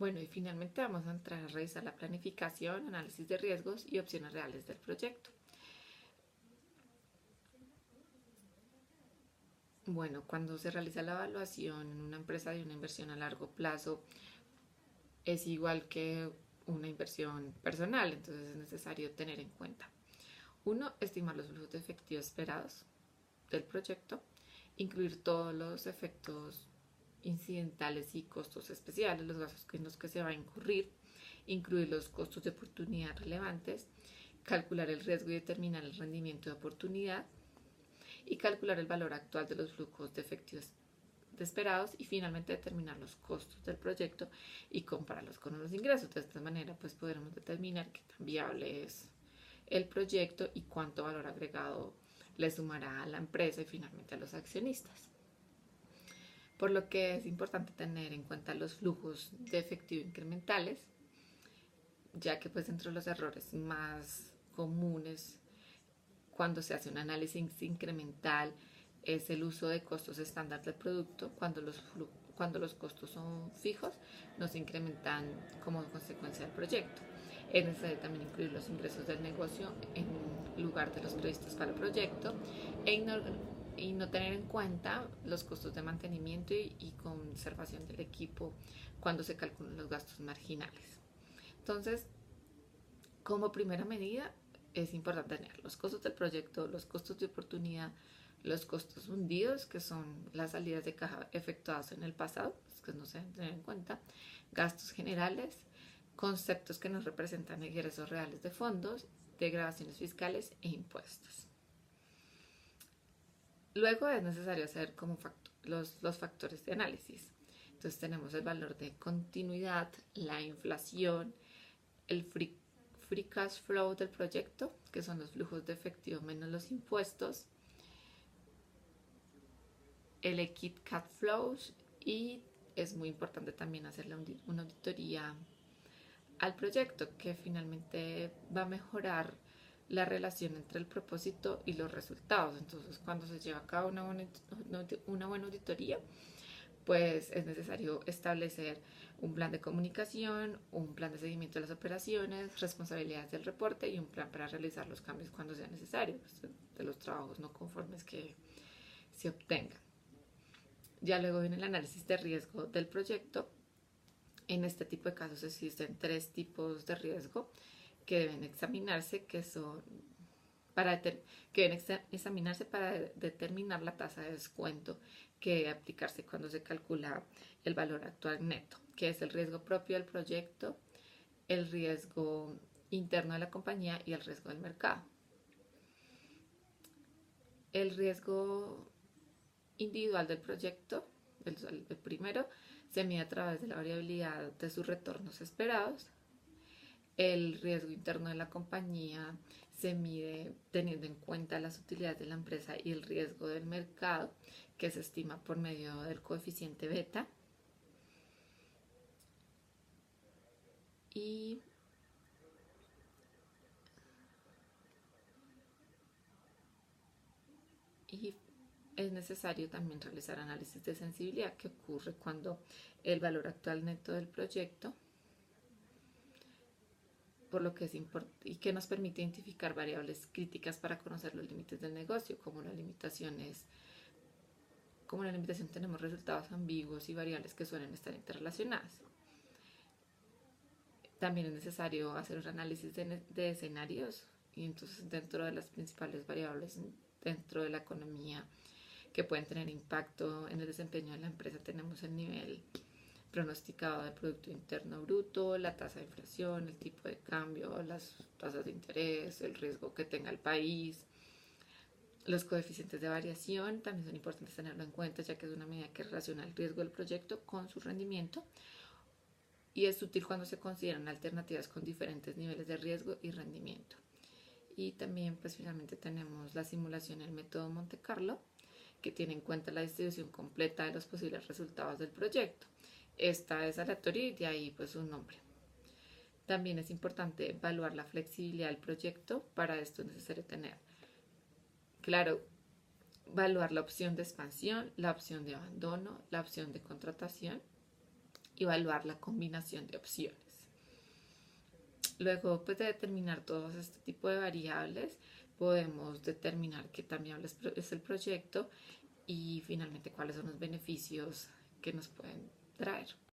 Bueno, y finalmente vamos a entrar a revisar la planificación, análisis de riesgos y opciones reales del proyecto. Bueno, cuando se realiza la evaluación en una empresa de una inversión a largo plazo, es igual que una inversión personal, entonces es necesario tener en cuenta. Uno, estimar los flujos de efectivo esperados del proyecto, incluir todos los efectos incidentales y costos especiales, los gastos en los que se va a incurrir, incluir los costos de oportunidad relevantes, calcular el riesgo y determinar el rendimiento de oportunidad y calcular el valor actual de los flujos de efectivos esperados y finalmente determinar los costos del proyecto y compararlos con los ingresos. De esta manera pues podremos determinar qué tan viable es el proyecto y cuánto valor agregado le sumará a la empresa y finalmente a los accionistas. Por lo que es importante tener en cuenta los flujos de efectivo incrementales, ya que pues dentro de los errores más comunes cuando se hace un análisis incremental es el uso de costos estándar del producto. Cuando los costos son fijos, no se incrementan como consecuencia del proyecto. Es necesario también incluir los ingresos del negocio en lugar de los previstos para el proyecto y no tener en cuenta los costos de mantenimiento y conservación del equipo cuando se calculan los gastos marginales. Entonces, como primera medida, es importante tener los costos del proyecto, los costos de oportunidad, los costos hundidos, que son las salidas de caja efectuadas en el pasado, que no se deben tener en cuenta, gastos generales, conceptos que nos representan ingresos reales de fondos, degradaciones fiscales e impuestos. Luego es necesario hacer como los factores de análisis. Entonces tenemos el valor de continuidad, la inflación, el free cash flow del proyecto, que son los flujos de efectivo menos los impuestos, el equity cash flows y es muy importante también hacerle una auditoría al proyecto que finalmente va a mejorar la relación entre el propósito y los resultados. Entonces, cuando se lleva a cabo una buena auditoría, pues es necesario establecer un plan de comunicación, un plan de seguimiento de las operaciones, responsabilidades del reporte y un plan para realizar los cambios cuando sea necesario de los trabajos no conformes que se obtengan. Ya luego viene el análisis de riesgo del proyecto. En este tipo de casos existen 3 tipos de riesgo que deben examinarse, que deben examinarse para determinar la tasa de descuento que debe aplicarse cuando se calcula el valor actual neto, que es el riesgo propio del proyecto, el riesgo interno de la compañía y el riesgo del mercado. El riesgo individual del proyecto, el primero, se mide a través de la variabilidad de sus retornos esperados. El riesgo interno de la compañía se mide teniendo en cuenta las utilidades de la empresa y el riesgo del mercado, que se estima por medio del coeficiente beta. Y es necesario también realizar análisis de sensibilidad que ocurre cuando el valor actual neto del proyecto, por lo que es importante y que nos permite identificar variables críticas para conocer los límites del negocio, como la limitación tenemos resultados ambiguos y variables que suelen estar interrelacionadas. También es necesario hacer un análisis de escenarios y entonces dentro de las principales variables dentro de la economía que pueden tener impacto en el desempeño de la empresa tenemos el nivel pronosticado de Producto Interno Bruto, la tasa de inflación, el tipo de cambio, las tasas de interés, el riesgo que tenga el país. Los coeficientes de variación también son importantes tenerlo en cuenta, ya que es una medida que relaciona el riesgo del proyecto con su rendimiento y es útil cuando se consideran alternativas con diferentes niveles de riesgo y rendimiento. Y también pues finalmente tenemos la simulación del método Monte Carlo, que tiene en cuenta la distribución completa de los posibles resultados del proyecto. Esta es aleatoria y de ahí pues su nombre. También es importante evaluar la flexibilidad del proyecto. Para esto es necesario tener claro, evaluar la opción de expansión, la opción de abandono, la opción de contratación y evaluar la combinación de opciones. Luego pues, de determinar todos este tipo de variables, podemos determinar qué tan viable es el proyecto y finalmente cuáles son los beneficios que nos pueden traer.